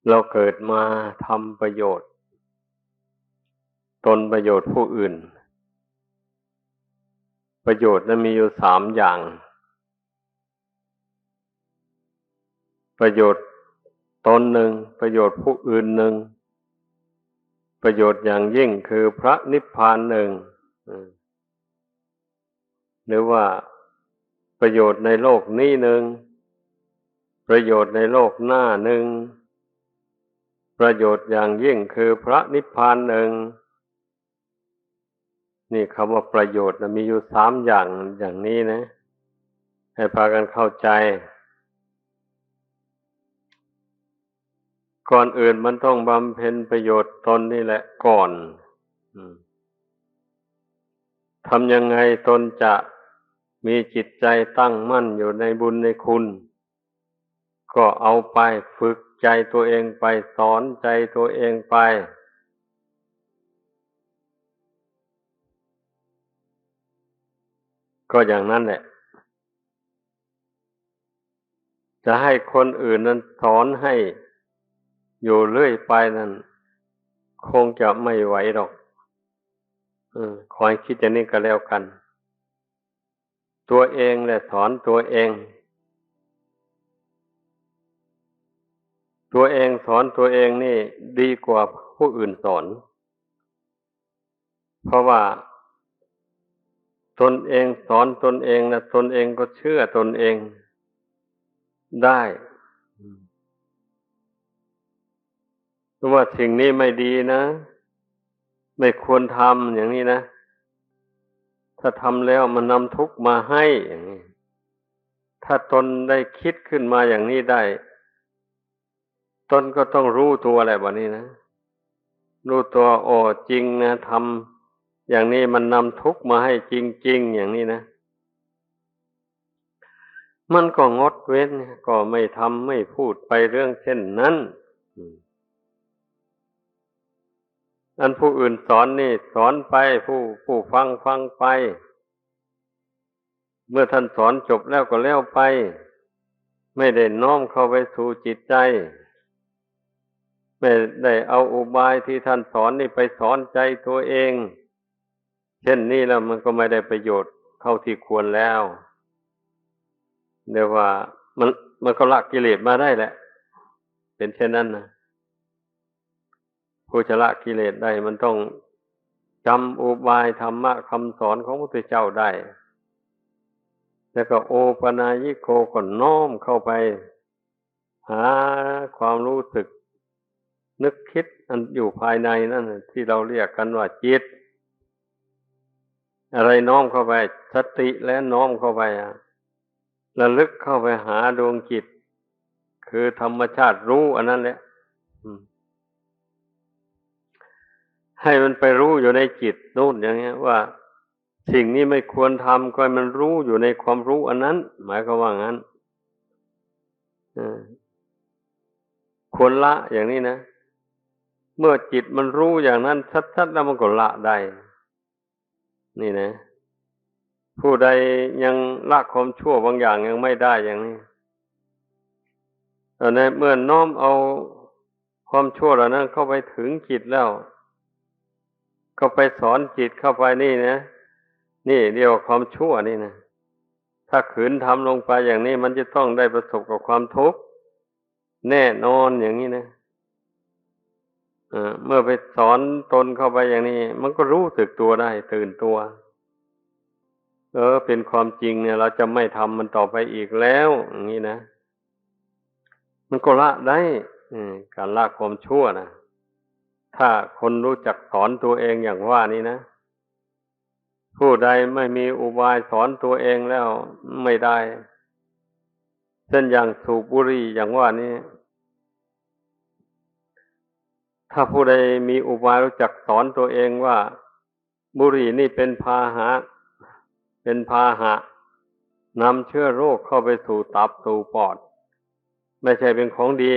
เราเกิดมาทำประโยชน์ตนประโยชน์ผู้อื่นประโยชน์นั้นมีอยู่3 อย่างประโยชน์ตนหนึ่งประโยชน์ผู้อื่นหนึ่งประโยชน์อย่างยิ่งคือพระนิพพานหนึ่งหรือว่าประโยชน์ในโลกนี้หนึ่งประโยชน์ในโลกหน้าหนึ่งประโยชน์อย่างยิ่งคือพระนิพพานหนึ่งนี่คำว่าประโยชน์นะมีอยู่3 อย่างอย่างนี้นะให้พากันเข้าใจก่อนอื่นมันต้องบำเพ็ญประโยชน์ตนนี่แหละก่อนทำยังไงตนจะมีจิตใจตั้งมั่นอยู่ในบุญในคุณก็เอาไปฝึกใจตัวเองไปสอนใจตัวเองไปก็อย่างนั้นแหละจะให้คนอื่นนั้นสอนให้อยู่เรื่อยไปนั้นคงจะไม่ไหวหรอกขอให้คิดอย่างนี้ก็แล้วกันตัวเองแหละสอนตัวเองตัวเองสอนตัวเองนี่ดีกว่าผู้อื่นสอนเพราะว่าตนเองสอนตนเองนะตนเองก็เชื่อตนเองได้ว่าสิ่งนี้ไม่ดีนะไม่ควรทำอย่างนี้นะถ้าทำแล้วมันนำทุกข์มาให้อย่างนี้ถ้าตนได้คิดขึ้นมาอย่างนี้ได้ตนก็ต้องรู้ตัวแหละบัดนี้นะรู้ตัวโอ้จริงนะทำอย่างนี้มันนำทุกข์มาให้จริงๆอย่างนี้นะมันก็งดเว้นก็ไม่ทำไม่พูดไปเรื่องเช่นนั้นอันผู้อื่นสอนนี่สอนไปผู้ฟังฟังไปเมื่อท่านสอนจบแล้วก็แล้วไปไม่ได้น้อมเข้าไปสู่จิตใจไม่ได้เอาอุบายที่ท่านสอนนี่ไปสอนใจตัวเองเช่นนี้แล้วมันก็ไม่ได้ประโยชน์เท่าที่ควรแล้วเดี๋ยวว่ามันก็ละกิเลสมาได้แหละเป็นเช่นนั้นนะผู้จะละกิเลสได้มันต้องจำอุบายธรรมะคำสอนของพระพุทธเจ้าได้แล้วก็โอปนายิโกก็น้อมเข้าไปหาความรู้สึกนึกคิดอันอยู่ภายในนั่นน่ะที่เราเรียกกันว่าจิตอะไรน้อมเข้าไปสติและน้อมเข้าไประลึกเข้าไปหาดวงจิตคือธรรมชาติรู้อันนั้นแหละให้มันไปรู้อยู่ในจิตนู่นอย่างเงี้ยว่าสิ่งนี้ไม่ควรทำก็ให้มันรู้อยู่ในความรู้อันนั้นหมายความว่างั้นควรละอย่างนี้นะเมื่อจิตมันรู้อย่างนั้นชัดๆแล้วมันก็ละได้นี่นะผู้ใดยังละความชั่วบางอย่างยังไม่ได้อย่างนี้แต่ในเมื่อน้อมเอาความชั่วเหล่านั้นเข้าไปถึงจิตแล้วก็ไปสอนจิตเข้าไปนี่นะนี่เรียกว่าความชั่วนี่นะถ้าขืนทำลงไปอย่างนี้มันจะต้องได้ประสบกับความทุกข์แน่นอนอย่างนี้นะเมื่อไปสอนตนเข้าไปอย่างนี้มันก็รู้สึกตัวได้ตื่นตัวเป็นความจริงเนี่ยเราจะไม่ทำมันต่อไปอีกแล้วอย่างนี้นะมันก็ละได้การละความชั่วนะถ้าคนรู้จักสอนตัวเองอย่างว่านี้นะผู้ใดไม่มีอุบายสอนตัวเองแล้วไม่ได้เช่นอย่างสูบบุหรี่อย่างว่านี้ถ้าผู้ใดมีอุบายรู้จักสอนตัวเองว่าบุหรี่นี่เป็นพาหะนำเชื้อโรคเข้าไปสู่ตับสู่ปอดไม่ใช่เป็นของดี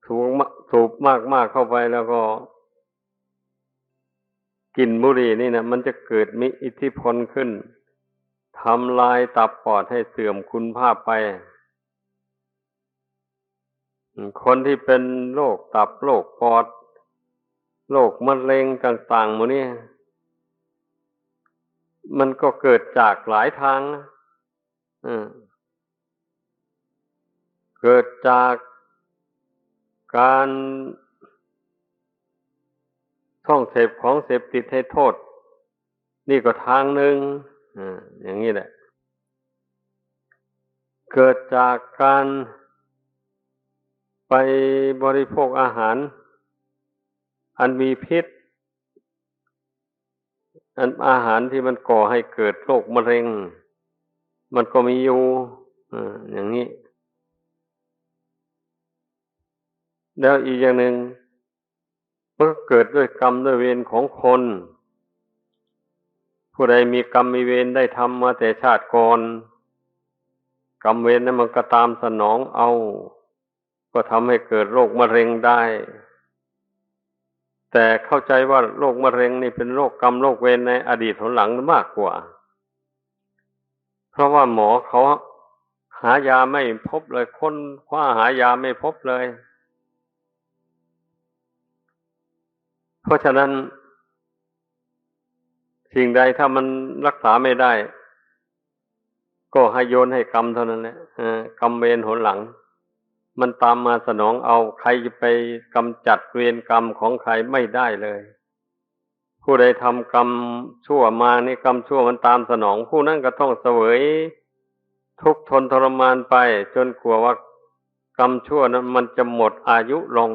สูบมากเข้าไปแล้วก็กลิ่นบุหรี่นี่นะมันจะเกิดมีอิทธิพลขึ้นทำลายตับปอดให้เสื่อมคุณภาพไป คนที่เป็นโรคตับโรคปอดโรคมะเร็งต่างๆหมดนี้มันก็เกิดจากหลายทางนะอืมเกิดจากการท่องเสพของเสพติดให้โทษนี่ก็ทางหนึ่งอย่างนี้แหละเกิดจากการไปบริโภคอาหารอันมีพิษอันอาหารที่มันก่อให้เกิดโรคมะเร็งมันก็มีอยู่อย่างนี้แล้วอีกอย่างหนึ่งมันก็เกิดด้วยกรรมด้วยเวรของคนผู้ใดมีกรรมมีเวรได้ทำมาแต่ชาติก่อนกรรมเวรนั้นมันก็ตามสนองเอาก็ทำให้เกิดโรคมะเร็งได้แต่เข้าใจว่าโรคมะเร็งนี่เป็นโรคกรรมโรคเวรในอดีตหนหลังมากกว่าเพราะว่าหมอเขาหายาไม่พบเลยค้นคว้าหายาไม่พบเลยเพราะฉะนั้นสิ่งใดถ้ามันรักษาไม่ได้ก็ให้โยนให้กรรมเท่านั้นแหละกรรมเวรหนหลังมันตามมาสนองเอาใครจะไปกำจัดเวรกรรมของใครไม่ได้เลยผู้ใดทำกรรมชั่วมานี่กรรมชั่วมันตามสนองผู้นั้นก็ต้องเสวยทุกข์ทนทรมานไปจนกลัวว่ากรรมชั่วนั้นมันจะหมดอายุลง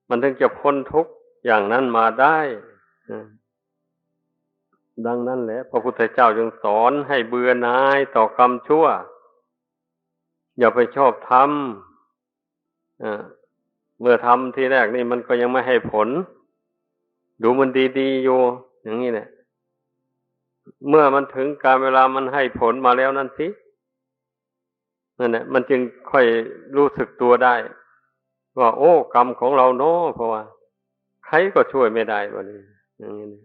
มันถึงจะพ้นทุกข์อย่างนั้นมาได้ดังนั้นแหละพระพุทธเจ้าจึงสอนให้เบื่อหน่ายต่อกรรมชั่วอย่าไปชอบทำเมื่อทำทีแรกนี่มันก็ยังไม่ให้ผลดูมันดีๆอยู่อย่างนี้แหละเมื่อมันถึงการเวลามันให้ผลมาแล้วนั่นสินั่นแหละมันจึงค่อยรู้สึกตัวได้ว่าโอ้กรรมของเราเนาะเพราะว่าใครก็ช่วยไม่ได้วันนี้อย่างนี้นะ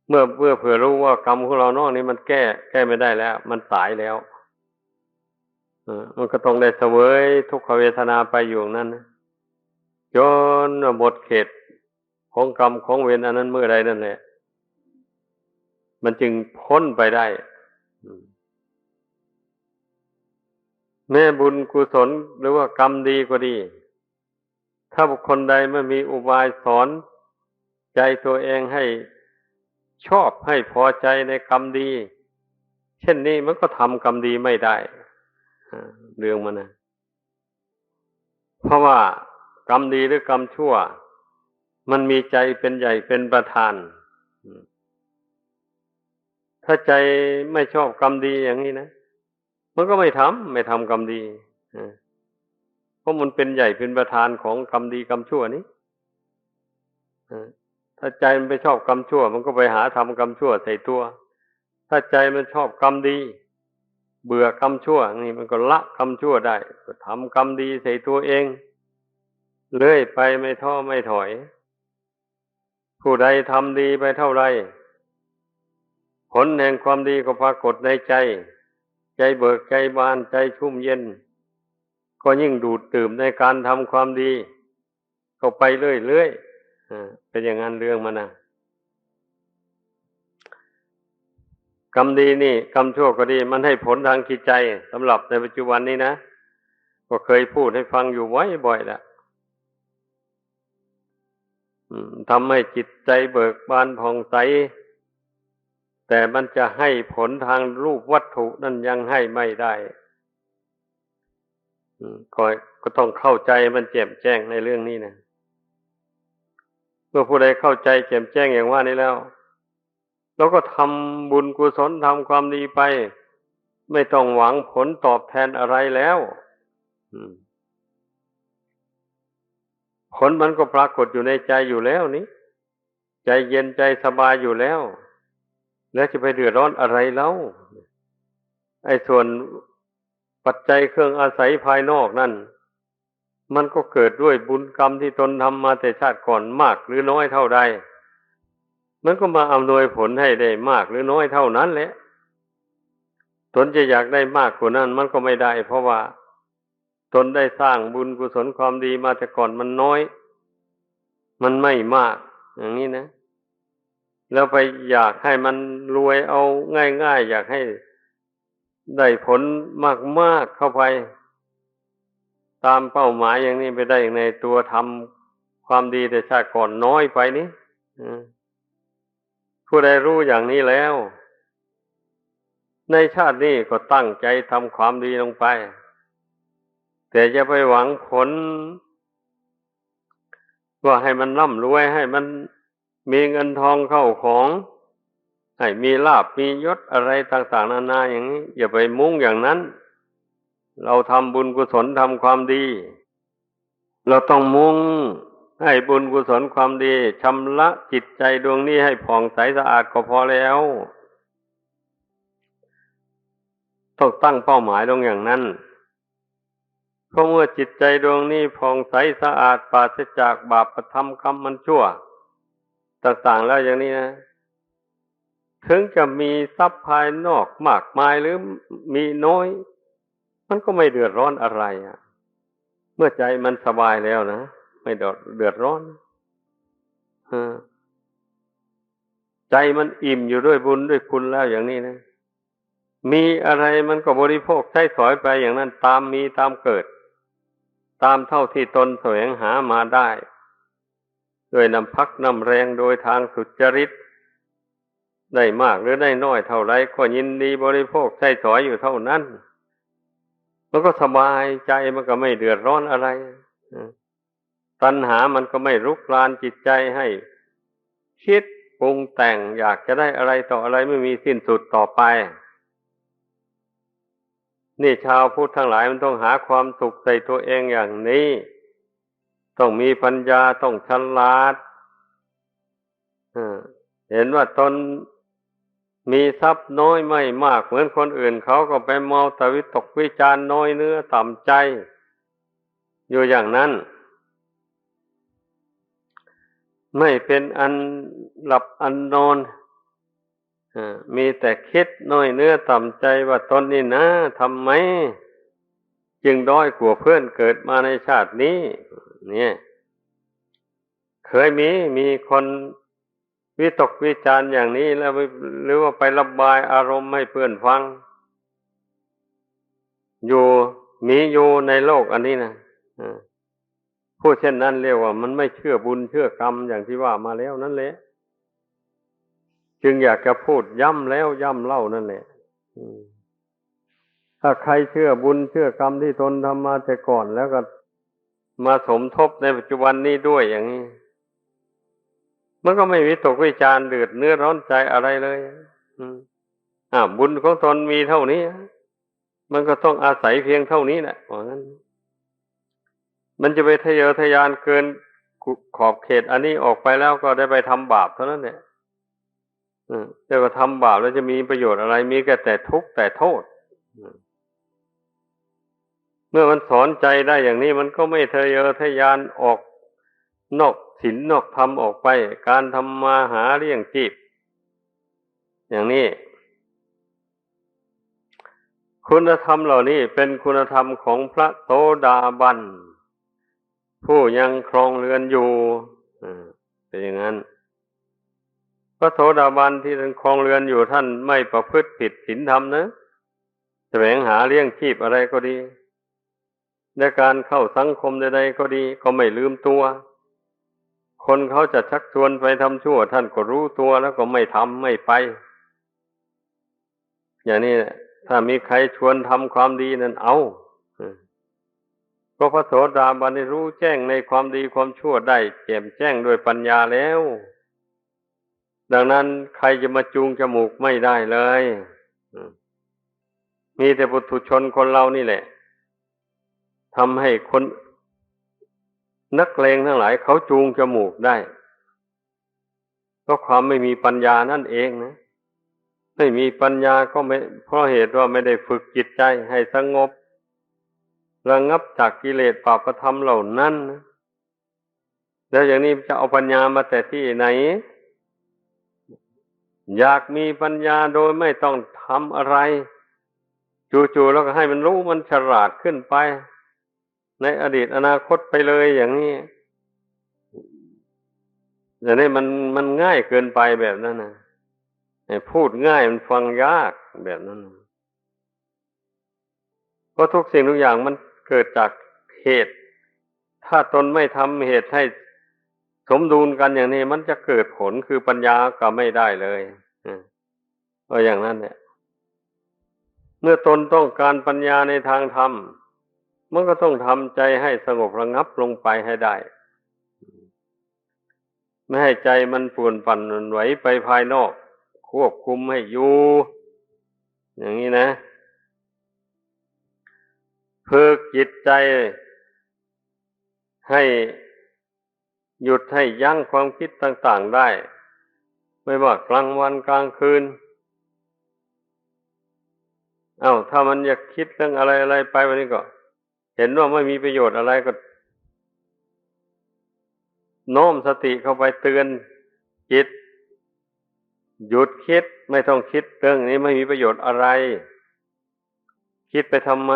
เมื่อเผื่อรู้ว่ากรรมของเราเนาะนี่มันแก้ไม่ได้แล้วมันสายแล้วมันก็ต้องได้เสวยทุกขเวทนาไปอยู่นั้นนะจนหมดเขตของกรรมของเวรอันนั้นเมื่อใดนั่นแหละมันจึงพ้นไปได้แม้บุญกุศลหรือว่ากรรมดีก็ดีถ้าบุคคลใดไม่มีอุบายสอนใจตัวเองให้ชอบให้พอใจในกรรมดีเช่นนี้มันก็ทำกรรมดีไม่ได้เรื่องมันนะเพราะว่ากรรมดีหรือกรรมชั่วมันมีใจเป็นใหญ่เป็นประธานถ้าใจไม่ชอบกรรมดีอย่างนี้นะมันก็ไม่ทำกรรมดีเพราะมันเป็นใหญ่เป็นประธานของกรรมดีกรรมชั่วนี้ถ้าใจมันไปชอบกรรมชั่วมันก็ไปหาทำกรรมชั่วใส่ตัวถ้าใจมันชอบกรรมดีเบื่อกรรมชั่วนี่มันก็ละกรรมชั่วได้ก็ทำกรรมดีใส่ตัวเองเรื่อยไปไม่ท้อไม่ถอยผู้ใดทำดีไปเท่าไรผลแห่งความดีก็ปรากฏในใจใจเบิกใจบานใจชุ่มเย็นก็ยิ่งดูดดื่มในการทำความดีก็ไปเรื่อยๆเป็นอย่างนั้นเรื่องมันนะกรรมดีนี่กรรมชั่วก็ดีมันให้ผลทางจิตใจสำหรับในปัจจุบันนี้นะก็เคยพูดให้ฟังอยู่บ่อยๆแล้วทำให้จิตใจเบิกบานผ่องใสแต่มันจะให้ผลทางรูปวัตถุนั่นยังให้ไม่ได้ก็ต้องเข้าใจมันแจ่มแจ้งในเรื่องนี้นะเมื่อผู้ใดเข้าใจแจ่มแจ้งอย่างว่านี้แล้วเราก็ทำบุญกุศลทำความดีไปไม่ต้องหวังผลตอบแทนอะไรแล้วผลมันก็ปรากฏอยู่ในใจอยู่แล้วนี้ใจเย็นใจสบายอยู่แล้วแล้วจะไปเดือดร้อนอะไรเล่าไอ้ส่วนปัจจัยเครื่องอาศัยภายนอกนั่นมันก็เกิดด้วยบุญกรรมที่ตนทำมาแต่ชาติก่อนมากหรือน้อยเท่าใดมันก็มาอำนวยผลให้ได้มากหรือน้อยเท่านั้นแหละตนจะอยากได้มากกว่านั้นมันก็ไม่ได้เพราะว่า ตนได้สร้างบุญกุศลความดีมาแต่ก่อนมันน้อยมันไม่มากอย่างนี้นะแล้วไปอยากให้มันรวยเอาง่ายๆอยากให้ได้ผลมากๆเข้าไปตามเป้าหมายอย่างนี้ไปได้อย่างในตัวทำความดีแต่ชาติก่อนน้อยไปนี้ผู้ใดรู้อย่างนี้แล้วในชาตินี้ก็ตั้งใจทำความดีลงไปแต่จะไปหวังผลว่าให้มันร่ำรวยให้มันมีเงินทองเข้าของให้มีลาภมียศอะไรต่างๆนานาอย่างนี้อย่าไปมุ่งอย่างนั้นเราทำบุญกุศลทำความดีเราต้องมุ่งให้บุญกุศลความดีชำระจิตใจดวงนี้ให้ผ่องใสสะอาดก็พอแล้วต้องตั้งเป้าหมายลงอย่างนั้นเพราะเมื่อจิตใจดวงนี้ผ่องใสสะอาดปราศจากบาปธรรมกรรมมันชั่วต่างๆแล้วอย่างนี้นะถึงจะมีทรัพย์ภายนอกมากมายหรือมีน้อยมันก็ไม่เดือดร้อนอะไรเมื่อใจมันสบายแล้วนะไม่เดือดร้อนใจมันอิ่มอยู่ด้วยบุญด้วยคุณแล้วอย่างนี้นะมีอะไรมันก็บริโภคใช้สอยไปอย่างนั้นตามมีตามเกิดตามเท่าที่ตนแสวงหามาได้ด้วยน้ำพักน้ำแรงโดยทางสุจริตได้มากหรือได้น้อยเท่าไรก็ยินดีบริโภคใช้สอยอยู่เท่านั้นมันก็สบายใจมันก็ไม่เดือดร้อนอะไรตัณหามันก็ไม่รุกรานจิตใจให้คิดปรุงแต่งอยากจะได้อะไรต่ออะไรไม่มีสิ้นสุดต่อไปนี่ชาวพุทธทั้งหลายมันต้องหาความสุขใส่ตัวเองอย่างนี้ต้องมีปัญญาต้องฉลาดเห็นว่าตนมีทรัพย์น้อยไม่มากเหมือนคนอื่นเขาก็ไปเมาแต่วิตกวิจารณ์น้อยเนื้อต่ำใจอยู่อย่างนั้นไม่เป็นอันหลับอันนอนมีแต่คิดน้อยเนื้อต่ำใจว่าตนนี่นะทำไมจึงด้อยกว่าเพื่อนเกิดมาในชาตินี้เนี่ยเคยมีคนวิตกวิจารณ์อย่างนี้แล้วหรือว่าไประบายอารมณ์ให้เพื่อนฟังอยู่ในโลกอันนี้นะผู้เช่นนั้นเรียกว่ามันไม่เชื่อบุญเชื่อกรรมอย่างที่ว่ามาแล้วนั่นแหละจึงอยากจะพูดย้ำแล้วย้ำเล่านั่นแหละถ้าใครเชื่อบุญเชื่อกรรมที่ตนทำมาแต่ก่อนแล้วก็มาสมทบในปัจจุบันนี้ด้วยอย่างนี้มันก็ไม่วิตกวิจารณ์เดือดเนื้อร้อนใจอะไรเลยบุญของตนมีเท่านี้มันก็ต้องอาศัยเพียงเท่านี้แหละเพราะงั้นมันจะไปทะเยอทะยานเกินขอบเขตอันนี้ออกไปแล้วก็ได้ไปทำบาปเท่านั้นแหละแต่ว่าทำบาปแล้วจะมีประโยชน์อะไรมีแต่ทุกข์แต่โทษเมื่อมันสอนใจได้อย่างนี้มันก็ไม่ทะเยอทะยานออกนอกศีลนอกธรรมออกไปการทำมาหาเลี้ยงชีพอย่างนี้คุณธรรมเหล่านี้เป็นคุณธรรมของพระโสดาบันผู้ยังครองเรือนอยู่เป็นอย่างนั้นพระโสดาบันที่ท่านครองเรือนอยู่ท่านไม่ประพฤติผิดศีลธรรมนะแสวงหาเลี้ยงชีพอะไรก็ดีในการเข้าสังคมใดๆก็ดีก็ไม่ลืมตัวคนเขาจะชักชวนไปทำชั่วท่านก็รู้ตัวแล้วก็ไม่ทำไม่ไปอย่างนี้ถ้ามีใครชวนทำความดีนั่นเอาก็พระโสดาบันได้รู้แจ้งในความดีความชั่วได้แจ่มแจ้งด้วยปัญญาแล้วดังนั้นใครจะมาจูงจมูกไม่ได้เลยมีแต่ปุถุชนคนเรานี่แหละทำให้คนนักเลงทั้งหลายเขาจูงจมูกได้เพราะความไม่มีปัญญานั่นเองนะไม่มีปัญญาก็ไม่เพราะเหตุว่าไม่ได้ฝึกจิตใจให้สงบระงับจากกิเลสบาปธรรมเหล่านั้นนะแล้วอย่างนี้จะเอาปัญญามาแต่ที่ไหนอยากมีปัญญาโดยไม่ต้องทำอะไรจู่ๆแล้วก็ให้มันรู้มันฉลาดขึ้นไป ในอดีตอนาคตไปเลยอย่างนี้อย่างนี้มันง่ายเกินไปแบบนั้นนะพูดง่ายมันฟังยากแบบนั้นเพราะทุกสิ่งทุกอย่างมันเกิดจากเหตุถ้าตนไม่ทำเหตุให้สมดุลกันอย่างนี้มันจะเกิดผลคือปัญญาก็ไม่ได้เลยก็อย่างนั้นเนี่ยเมื่อตนต้องการปัญญาในทางธรรมมันก็ต้องทำใจให้สงบระงับลงไปให้ได้ไม่ให้ใจมันป่วนปั่นหวั่นไหวไปภายนอกควบคุมให้อยู่อย่างนี้นะฝึกจิตใจให้หยุดให้ยั้งความคิดต่างๆได้ไม่ว่ากลางวันกลางคืนถ้ามันอยากคิดเรื่องอะไรๆไปวันนี้ก็เห็นว่าไม่มีประโยชน์อะไรก็โน้มสติเข้าไปเตือนจิตหยุดคิดไม่ต้องคิดเรื่องนี้ไม่มีประโยชน์อะไรคิดไปทำไม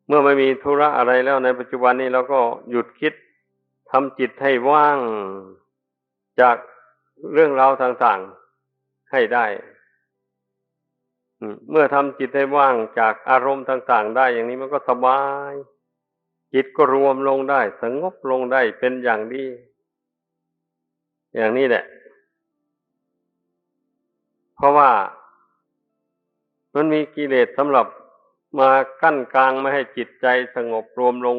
เมื่อไม่มีธุระอะไรแล้วในปัจจุบันนี้เราก็หยุดคิดทำจิตให้ว่างจากเรื่องราวต่างๆให้ได้เมื่อทำจิตให้ว่างจากอารมณ์ต่างๆได้อย่างนี้มันก็สบายจิตก็รวมลงได้สงบลงได้เป็นอย่างดีอย่างนี้แหละเพราะว่ามันมีกิเลสสำหรับมากั้นกลางไม่ให้จิตใจสงบรวมลง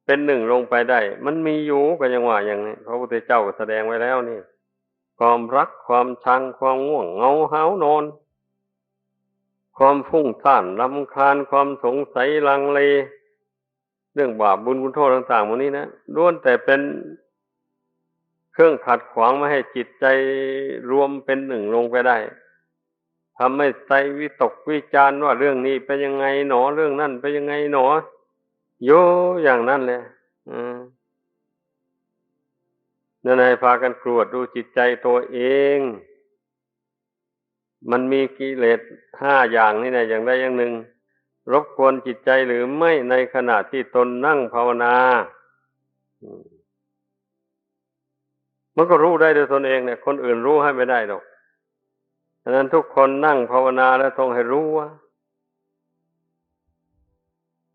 เป็นหนึ่งลงไปได้มันมีอยู่ก็ยังว่าอย่างนี้พระพุทธเจ้าแสดงไว้แล้วนี่ความรักความชังความง่วงเหงาหาวนอนความฟุ้งซ่านรำคาญความสงสัยลังเลเรื่องบาปบุญคุณโทษต่างๆพวกนี้นะล้วนแต่เป็นเครื่องขัดขวางไม่ให้จิตใจรวมเป็นหนึ่งลงไปได้ทำให้ใจวิตกวิจารณ์ว่าเรื่องนี้เป็นยังไงหนอเรื่องนั้นเป็นยังไงหนอโยอย่างนั้นแหละนั่นให้พากันกรวดดูจิตใจตัวเองมันมีกิเลส5อย่างนี่นะอย่างใดอย่างหนึ่งรบกวนจิตใจหรือไม่ในขณะที่ตนนั่งภาวนามันก็รู้ได้โดยตนเองเนี่ยคนอื่นรู้ให้ไม่ได้หรอกฉะนั้นทุกคนนั่งภาวนาแล้วต้องให้รู้ว่า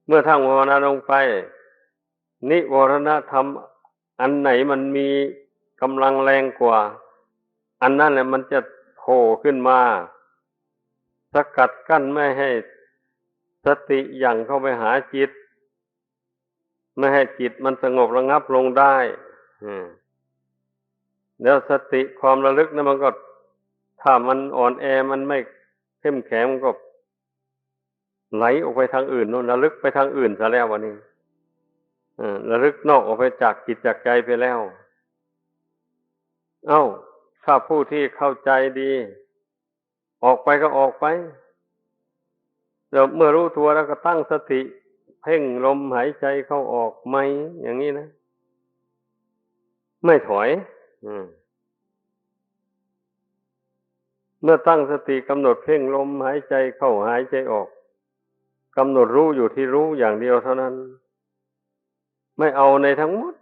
เมื่อทั้งภาวนาลงไปนิวรณธรรมอันไหนมันมีกำลังแรงกว่าอันนั้นแหละมันจะโผล่ขึ้นมาสกัดกั้นไม่ให้สติยั่งเข้าไปหาจิตไม่ให้จิตมันสงบระงับลงได้แล้วสติความระลึกนั้นมันก็ถ้ามันอ่อนแอมันไม่เข้มแข็งมันก็ไหลออกไปทางอื่นโน่นระลึกไปทางอื่นซะแล้ววันนี้ระลึกนอกออกไปจากจิตจากใจไปแล้วถ้าผู้ที่เข้าใจดีออกไปก็ออกไปแล้วเมื่อรู้ตัวแล้วก็ตั้งสติเพ่งลมหายใจเข้าออกไหมอย่างนี้นะไม่ถอยเมื่อตั้งสติกำหนดเพ่งลมหายใจเข้าหายใจออกกำหนดรู้อยู่ที่รู้อย่างเดียวเท่านั้นไม่เอาในทั้งหมด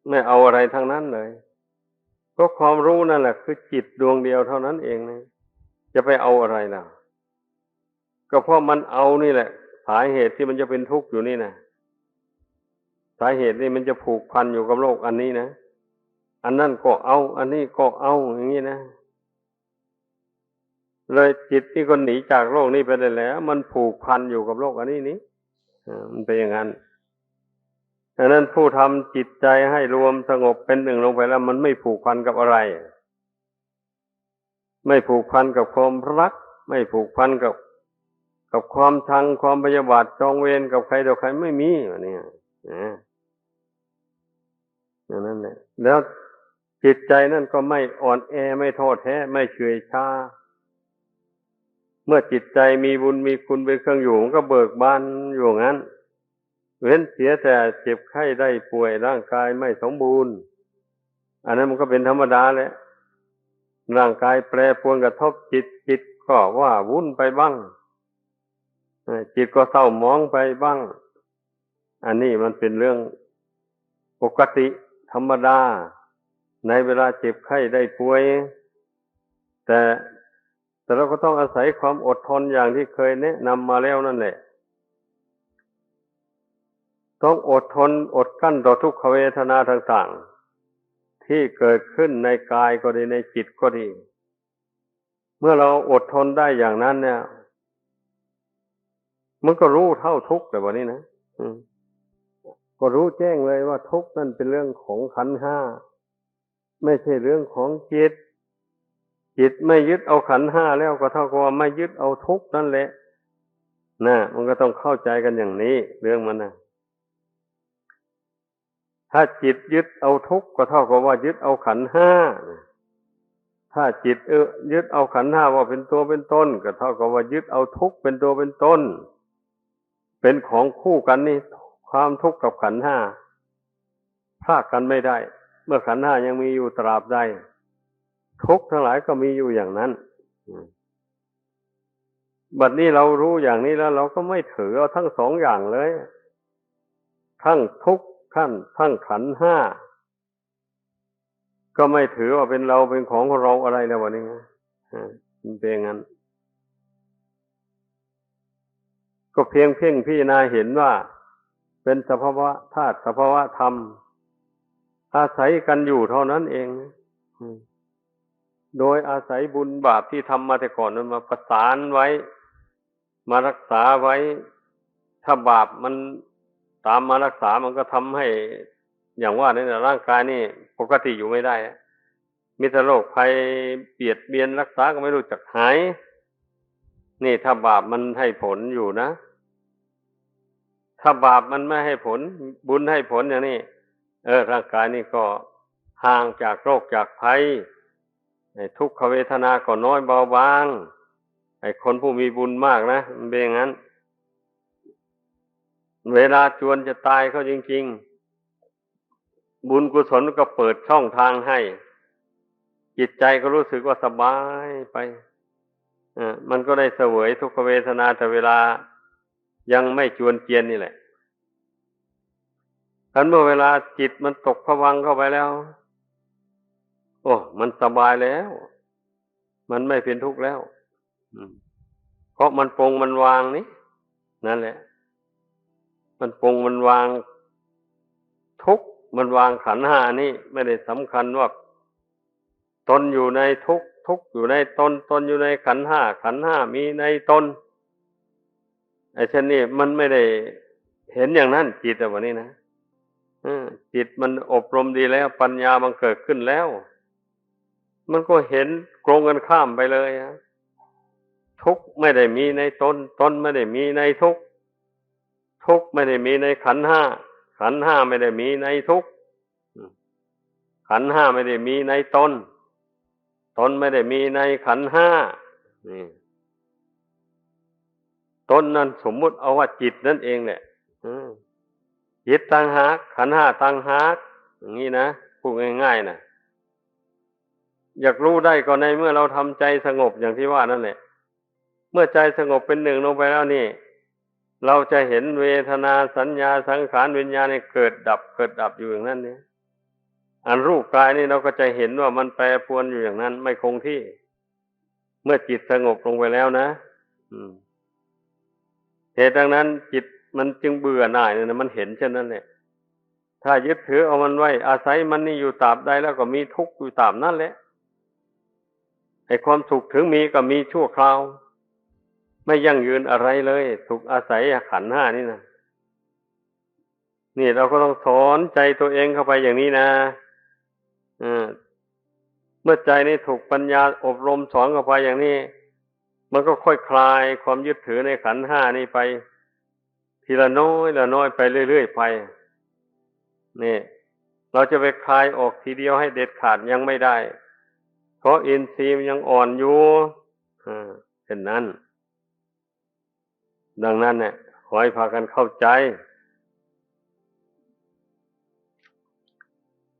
ไม่เอาอะไรทั้งนั้นเลยก็ความรู้นั่นแหละคือจิตดวงเดียวเท่านั้นเองนะจะไปเอาอะไรล่ะก็เพราะมันเอานี่แหละสาเหตุที่มันจะเป็นทุกข์อยู่นี่นะสาเหตุนี่มันจะผูกพันอยู่กับโลกอันนี้นะอันนั่นก็เอาอันนี้ก็เอาอย่างนี้นะเลยจิตที่คนหนีจากโลกนี้ไปได้แล้วมันผูกพันอยู่กับโลกอันนี้นี้มันเป็นอย่างนั้นดังนั้นผู้ทำจิตใจให้รวมสงบเป็นหนึ่งลงไปแล้วมันไม่ผูกพันกับอะไรไม่ผูกพันกับความรักไม่ผูกพันกับความชังความพยาบาทจองเวรกับใครต่อใครไม่มีอันนี้อย่างนั้นแหละแล้วจิตใจนั่นก็ไม่อ่อนแอไม่ท้อแท้ไม่เฉื่อยชาเมื่อจิตใจมีบุญมีคุณเป็นเครื่องอยู่มันก็เบิกบานอยู่งั้นเว้นเสียแต่เจ็บไข้ได้ป่วยร่างกายไม่สมบูรณ์อันนั้นมันก็เป็นธรรมดาแหละร่างกายแปรปรวนกระทบจิตก็ว่าวุ่นไปบ้างจิตก็เศร้าหมองไปบ้าง อันนี้มันเป็นเรื่องปกติธรรมดาในเวลาเจ็บไข้ได้ป่วยแต่แต่เราก็ต้องอาศัยความอดทนอย่างที่เคยแนะนำมาแล้วนั่นแหละต้องอดทนอดกลั้นต่อทุกขเวทนาต่างๆที่เกิดขึ้นในกายก็ดีในจิตก็ดีเมื่อเราอดทนได้อย่างนั้นเนี่ยมันก็รู้เท่าทุกข์แต่วันนี้นะก็รู้แจ้งเลยว่าทุกข์นั่นเป็นเรื่องของขันธ์ห้าไม่ใช่เรื่องของจิตจิตไม่ยึดเอาขันธ์ห้าแล้วก็เท่ากับว่าไม่ยึดเอาทุกข์นั่นแหละนะมันก็ต้องเข้าใจกันอย่างนี้เรื่องมันนะถ้าจิตยึดเอาทุกข์ก็เท่ากับว่ายึดเอาขันธ์ห้าถ้าจิตยึดเอาขันธ์ห้าว่าเป็นตัวเป็นตนก็เท่ากับว่ายึดเอาทุกข์เป็นตัวเป็นตนเป็นของคู่กันนี่ความทุกข์กับขันธ์ห้าพรากกันไม่ได้เมื่อขันธ์ห้ายังมีอยู่ตราบใดทุกข์ทั้งหลายก็มีอยู่อย่างนั้นบัดนี้เรารู้อย่างนี้แล้วเราก็ไม่ถือเอาทั้งสองอย่างเลยทั้งทุกข์ทั้งขันธ์ห้าก็ไม่ถือว่าเป็นเราเป็นของเราอะไรแล้ววันนี้มันเป็นอย่างนั้นก็เพียงพิจารณาเห็นว่าเป็นสภาวะธาตุสภาวะธรรมอาศัยกันอยู่เท่านั้นเองโดยอาศัยบุญบาปที่ทำมาแต่ก่อนนั้นมาประสานไว้มารักษาไว้ถ้าบาปมันตามมารักษามันก็ทำให้อย่างว่าเนี่ยร่างกายนี่ปกติอยู่ไม่ได้มีแต่โรคภัยเบียดเบียนรักษาก็ไม่รู้จักหายนี่ถ้าบาปมันให้ผลอยู่นะถ้าบาปมันไม่ให้ผลบุญให้ผลอย่างนี้ร่างกายนี่ก็ห่างจากโรคจากภัยทุกขเวทนาก็น้อยเบาบางไอ้คนผู้มีบุญมากนะมันเป็นอย่างนั้นเวลาจวนจะตายเขาจริงๆบุญกุศลก็เปิดช่องทางให้จิตใจก็รู้สึกว่าสบายไปมันก็ได้เสวยทุกขเวทนาแต่เวลายังไม่จวนเจียนนี่แหละคันเมื่อเวลาจิตมันตกภวังค์เข้าไปแล้วโอ้มันสบายแล้วมันไม่เป็นทุกข์แล้วเพราะมันปรงมันวางนี่นั่นแหละมันปรงมันวางทุกข์มันวางขันธ์ห้านี่ไม่ได้สำคัญว่าตนอยู่ในทุกข์ทุกข์อยู่ในตนตนอยู่ในขันธ์ห้าขันธ์ห้ามีในตนไอ้เช่นนี้มันไม่ได้เห็นอย่างนั้นจิตวันนี้นะจิตมันอบรมดีแล้วปัญญามันเกิดขึ้นแล้วมันก็เห็นตรงกันข้ามไปเลยทุกข์ไม่ได้มีในตนตนไม่ได้มีในทุกข์ทุกข์ไม่ได้มีในขันธ์ห้าขันธ์ห้าไม่ได้มีในทุกข์ขันธ์ห้าไม่ได้มีในตนตนไม่ได้มีในขันธ์ห้าตนนั้นสมมุติเอาว่าจิตนั่นเองแหละจิตต่างหากขันธ์ห้าต่างหากอย่างนี้นะพูดง่ายๆนะอยากรู้ได้ก็ในเมื่อเราทำใจสงบอย่างที่ว่านั่นแหละเมื่อใจสงบเป็นหนึ่งลงไปแล้วนี่เราจะเห็นเวทนาสัญญาสังขารวิญญาณนี่เกิดดับเกิดดับอยู่อย่างนั้นเนี่ยอันรูปกายนี่เราก็จะเห็นว่ามันแปรปรวนอยู่อย่างนั้นไม่คงที่เมื่อจิตสงบลงไปแล้วนะเหตุดังนั้นจิตมันจึงเบื่อหน่ายนะมันเห็นเช่นนั้นแหละถ้ายึดถือเอามันไว้อาศัยมันนี่อยู่ตราบใดแล้วก็มีทุกข์อยู่ตราบนั้นแหละไอ้ความสุขถึงมีก็มีชั่วคราวไม่ยั่งยืนอะไรเลยถูกอาศัยขันธ์ห้านี่นะนี่เราก็ต้องสอนใจตัวเองเข้าไปอย่างนี้นะเมื่อใจนี้ถูกปัญญาอบรมสอนเข้าไปอย่างนี้มันก็ค่อยคลายความยึดถือในขันธ์ห้านี่ไปทีละน้อยละน้อยไปเรื่อยๆไปนี่เราจะไปคลายออกทีเดียวให้เด็ดขาดยังไม่ได้เพราะอินทรีย์มันยังอ่อนอยู่เช่นนั้นดังนั้นเนี่ยขอให้พากันเข้าใจ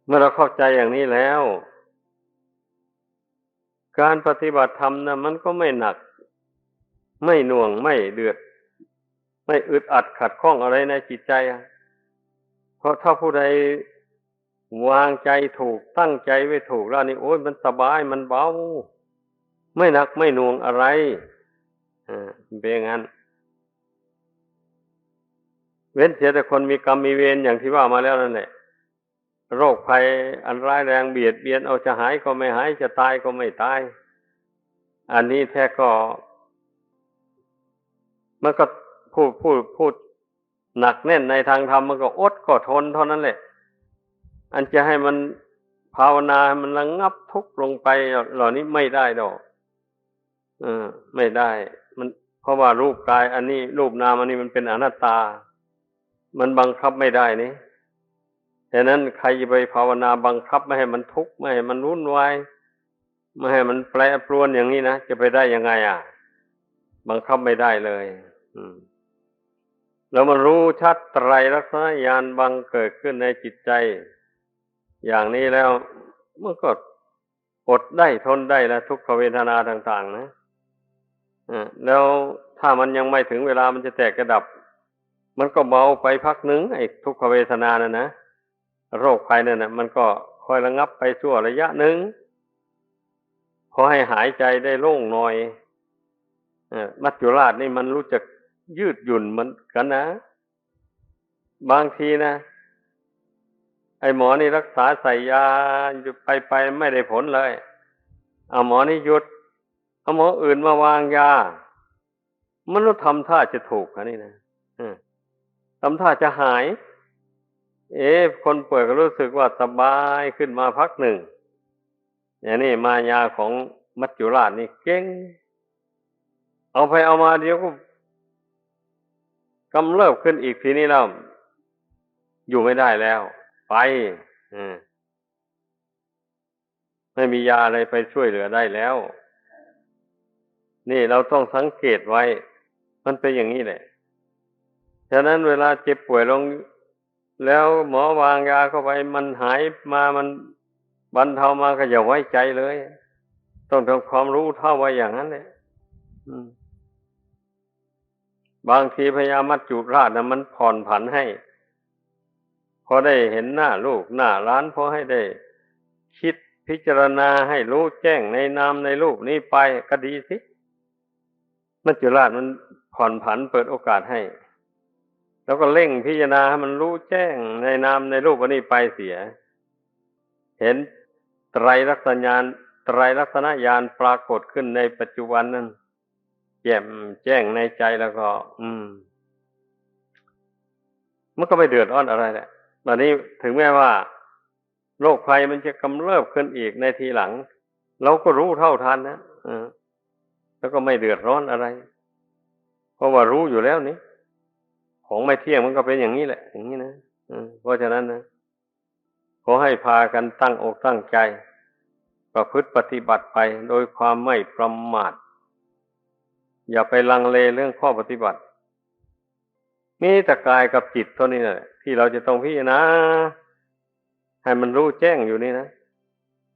เมื่อเราเข้าใจอย่างนี้แล้วการปฏิบัติธรรมนะมันก็ไม่หนักไม่หน่วงไม่เดือดไม่อึดอัดขัดข้องอะไรในจิตใจ เพราะถ้าผู้ใดวางใจถูกตั้งใจไว้ถูกแล้วนี่โอ้ยมันสบายมันเบาไม่หนักไม่หน่วงอะไรเป็นอย่างนั้นเว้นเสียแต่คนมีกรรมมีเวรอย่างที่ว่ามาแล้วนั่นแหละโรคภัยอันร้ายแรงเบียดเบียนเอาจะหายก็ไม่หายจะตายก็ไม่ตายอันนี้แท้ก็มันก็พูดหนักแน่นในทางธรรมมันก็อดก็ทนเท่านั้นแหละอันจะให้มันภาวนาให้มันระงับทุกข์ลงไปเหล่านี้ไม่ได้ดอกไม่ได้มันเพราะว่ารูปกายอันนี้รูปนามอันนี้มันเป็นอนัตตามันบังคับไม่ได้นี่ฉะนั้นใครจะไปภาวนาบังคับไม่ให้มันทุกข์ไม่ให้มันวุ่นวายไม่ให้มันแปรปรวนอย่างนี้นะจะไปได้ยังไงบังคับไม่ได้เลยแล้วมันรู้ชัดไตรลักษณญาณบังเกิดขึ้นในจิตใจอย่างนี้แล้วมันก็อดได้ทนได้แล้วทุกขเวทนาต่างๆนะแล้วถ้ามันยังไม่ถึงเวลามันจะแตกกระดับมันก็เบาไปพักหนึ่งไอ้ทุกขเวทนานั่นนะโรคภัยนั่นนะมันก็ค่อยระงับไปชั่วระยะหนึ่งพอให้หายใจได้โล่งหน่อยมัจจุราชนี่มันรู้จักยืดหยุ่นเหมือนกันนะบางทีนะไอ้หมอนี่รักษาใส่ยาไปไม่ได้ผลเลยเอาหมอนี่หยุดเอาหมออื่นมาวางยามันต้องทำท่าจะถูกอันนี้นะทำท่าจะหายคนป่วยก็รู้สึกว่าสบายขึ้นมาพักหนึ่งอย่างนี้มายาของมัจจุราชนี่เก่งเอาไปเอามาเดี๋ยวก็กำเริบขึ้นอีกทีนี้แล้วอยู่ไม่ได้แล้วไปไม่มียาอะไรไปช่วยเหลือได้แล้วนี่เราต้องสังเกตไว้มันเป็นอย่างนี้แหละฉะนั้นเวลาเจ็บป่วยลงแล้วหมอวางยาเข้าไปมันหายมามันบรรเทามาก็อย่าไว้ใจเลยต้องทำความรู้เท่าไว้อย่างนั้นแหละบางทีพยามัจจุราชนะมันผ่อนผันให้พอได้เห็นหน้าลูกหน้าหลานพอให้ได้คิดพิจารณาให้รู้แจ้งในนามในรูปนี้ไปก็ดีสิมัจจุราชมันผ่อนผันเปิดโอกาสให้แล้วก็เร่งพิจารณาให้มันรู้แจ้งในนามในรูปนี้ไปเสียเห็นไตรลักษณญาณปรากฏขึ้นในปัจจุบันนั้นแจ่มแจ้งในใจแล้วก็มันก็ไม่เดือดร้อนอะไรแหละตอนนี้ถึงแม้ว่าโรคภัยมันจะกำเริบขึ้นอีกในทีหลังเราก็รู้เท่าทันนะแล้วก็ไม่เดือดร้อนอะไรเพราะว่ารู้อยู่แล้วนี่ของไม่เที่ยงมันก็เป็นอย่างนี้แหละอย่างนี้นะเพราะฉะนั้นนะขอให้พากันตั้งอกตั้งใจประพฤติปฏิบัติไปโดยความไม่ประมาทอย่าไปลังเลเรื่องข้อปฏิบัติมีแต่กายกับจิตเท่านี้แหละที่เราจะต้องพิจารณาให้มันรู้แจ้งอยู่นี่นะ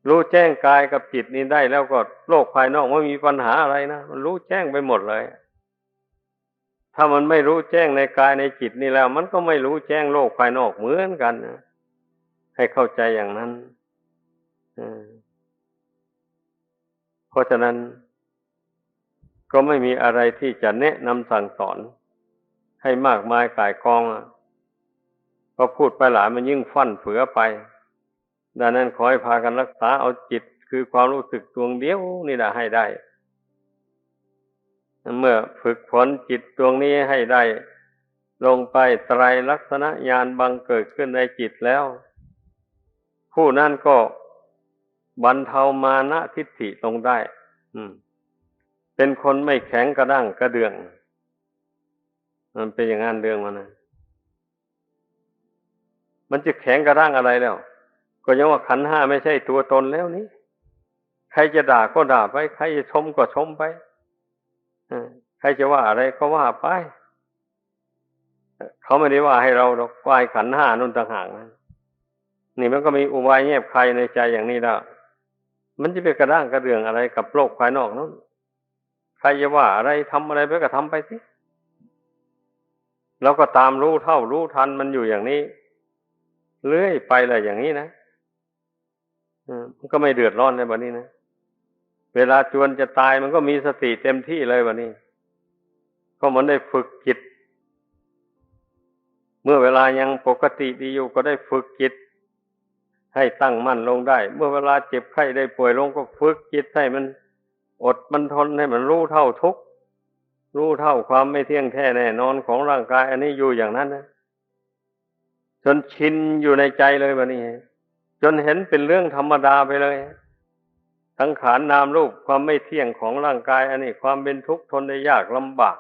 รู้แจ้งกายกับจิตนี้ได้แล้วก็โลกภายนอกไม่มีปัญหาอะไรนะมันรู้แจ้งไปหมดเลยถ้ามันไม่รู้แจ้งในกายในจิตนี่แล้วมันก็ไม่รู้แจ้งโลกภายนอกเหมือนกันนะให้เข้าใจอย่างนั้นเพราะฉะนั้นก็ไม่มีอะไรที่จะแนะนำสั่งสอนให้มากมายก่ายกองพอพูดไปหลายมันยิ่งฟั่นเฟือไปดังนั้นขอให้พากันรักษาเอาจิตคือความรู้สึกดวงเดียวนี่แหละให้ได้เมื่อฝึกฝนจิตดวงนี้ให้ได้ลงไปไตรลักษณญาณบังเกิดขึ้นในจิตแล้วผู้นั้นก็บรรเทามานะทิฏฐิลงได้เป็นคนไม่แข็งกระด้างกระเดื่องมันเป็นอย่างนั้นเรื่องมันนะมันจะแข็งกระด้างอะไรแล้วก็ยังว่าขันธ์ห้าไม่ใช่ตัวตนแล้วนี้ใครจะด่าก็ด่าไปใครจะชมก็ชมไปใครจะว่าอะไรก็ว่าไปเขาไม่ได้ว่าให้เราดอกว่าให้ขันธ์ห้านั่นต่างหากนะนี่มันก็มีอุบายแยบคายในใจอย่างนี้แล้วมันจะไปกระด้างกระเดื่องอะไรกับโลกภายนอกนั้นใครจะว่าอะไรทำอะไรไปก็ทำไปสิเราก็ตามรู้เท่ารู้ทันมันอยู่อย่างนี้ เรื่อยไปเลยอย่างนี้นะมันก็ไม่เดือดร้อนในบัดนี้นะเวลาจวนจะตายมันก็มีสติเต็มที่เลยบัดนี้ก็เหมือนได้ฝึกจิตเมื่อเวลายังปกติดีอยู่ก็ได้ฝึกจิตให้ตั้งมั่นลงได้เมื่อเวลาเจ็บไข้ได้ป่วยลงก็ฝึกจิตให้มันอดมันทนให้มันรู้เท่าทุกข์รู้เท่าความไม่เที่ยงแท้แน่นอนของร่างกายอันนี้อยู่อย่างนั้นนะจนชินอยู่ในใจเลยบัดนี้จนเห็นเป็นเรื่องธรรมดาไปเลยสังขารนามรูปความไม่เที่ยงของร่างกายอันนี้ความเป็นทุกข์ทนได้ยากลำบาก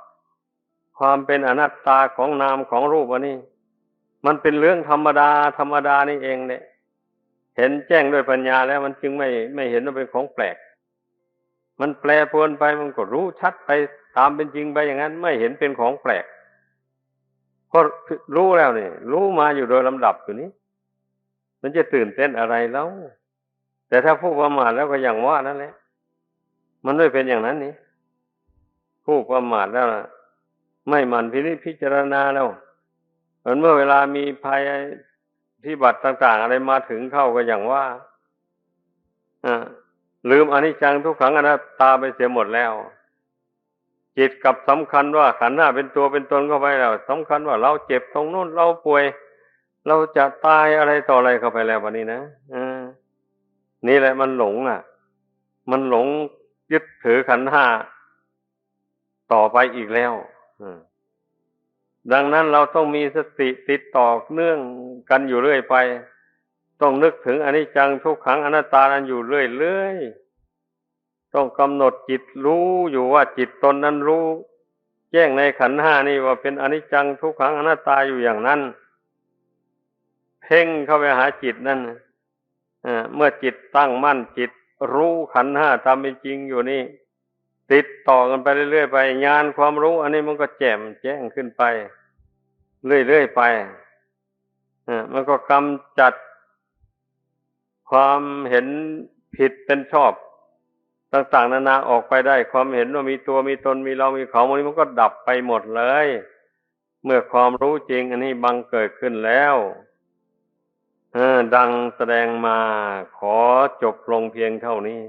ความเป็นอนัตตาของนามของรูปอันนี้มันเป็นเรื่องธรรมดาธรรมดานี่เองเนี่ยเห็นแจ้งด้วยปัญญาแล้วมันจึงไม่เห็นว่าเป็นของแปลกมันแปรปรวนไปมันก็รู้ชัดไปตามเป็นจริงไปอย่างนั้นไม่เห็นเป็นของแปลกก็รู้แล้วนี่รู้มาอยู่โดยลำดับอยู่นี้มันจะตื่นเต้นอะไรแล้วแต่ถ้าผู้ประมาทแล้วก็อย่างว่านั่นแหละมันไม่เป็นอย่างนั้นนี่ผู้ประมาทแล้วนะไม่หมั่นพิจารณาแล้วเมื่อเวลามีภัยพิบัติต่างๆอะไรมาถึงเข้าก็อย่างว่าลืมอนิจจังทุกขังอนัตตาไปเสียหมดแล้วจิตกับสำคัญว่าขันธ์ห้าเป็นตัวเป็นตนเข้าไปแล้วสำคัญว่าเราเจ็บตรงโน้นเราป่วยเราจะตายอะไรต่ออะไรเข้าไปแล้ววันนี้นะนี่แหละมันหลงมันหลงยึดถือขันธ์ห้าต่อไปอีกแล้วดังนั้นเราต้องมีสติติดต่อเนื่องกันอยู่เรื่อยไปต้องนึกถึงอนิจจังทุกขังอนัตตานั้นอยู่เรื่อยๆต้องกำหนดจิตรู้อยู่ว่าจิตตนนั้นรู้แจ้งในขันธ์ห้านี่ว่าเป็นอนิจจังทุกขังอนัตตาอยู่อย่างนั้นเพ่งเข้าไปหาจิตนั่นเมื่อจิตตั้งมั่นจิตรู้ขันธ์ห้าตามเป็นจริงอยู่นี่ติดต่อกันไปเรื่อยๆไปญาณความรู้อันนี้มันก็แจ่มแจ้งขึ้นไปเรื่อยๆไปมันก็กำจัดความเห็นผิดเป็นชอบต่างๆนานาออกไปได้ความเห็นว่ามีตัวมีตนมีเรามีเขามันก็ดับไปหมดเลยเมื่อความรู้จริงอันนี้บังเกิดขึ้นแล้วดังแสดงมาขอจบลงเพียงเท่านี้